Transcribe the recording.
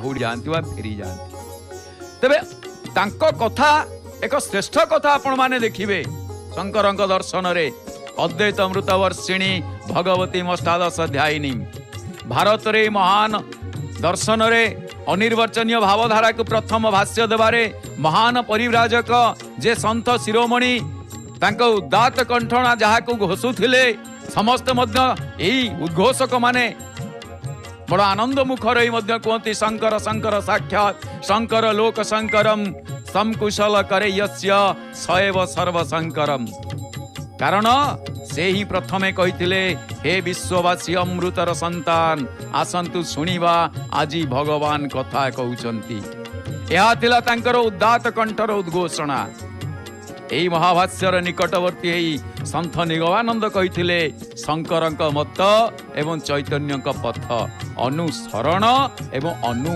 दौड़ी जाती वा फेरी जाती। तेबे तांको कथा एक श्रेष्ठ कथा आपण माने देखिबे शंकर दर्शन रे अद्वैत अमृतवर्षिणी भगवती अष्टादश अध्यायिनी भारत रे महान दर्शन रे अनिर्वचनीय भावधारा को प्रथम भाष्य देवारे महान परिव्राजक जे संत शिरोमणि तांको उदात कंठना जहा को घोषुथिले समस्त मध्य एई उद्घोषक माने बड़ आनंद मुखर कहते शंकर शंकर साक्षात शंकर लोक शंकरम संकुशल करे यस्य सएव सर्व शंकरम। कारण से ही प्रथमे कहिथिले हे विश्ववासी अमृतर संतान आसंतु सुनिबा आजी भगवान कथा कहउचंती। यह थिला तांकर उदात कंठर उद्घोषणा। एई महाभाष्यर निकटवर्ती एई संत निगमानंद कहिथिले शंकरଙ୍କ मत एवं चैतन्यଙ୍କ पथ अनुसरण एवं अनु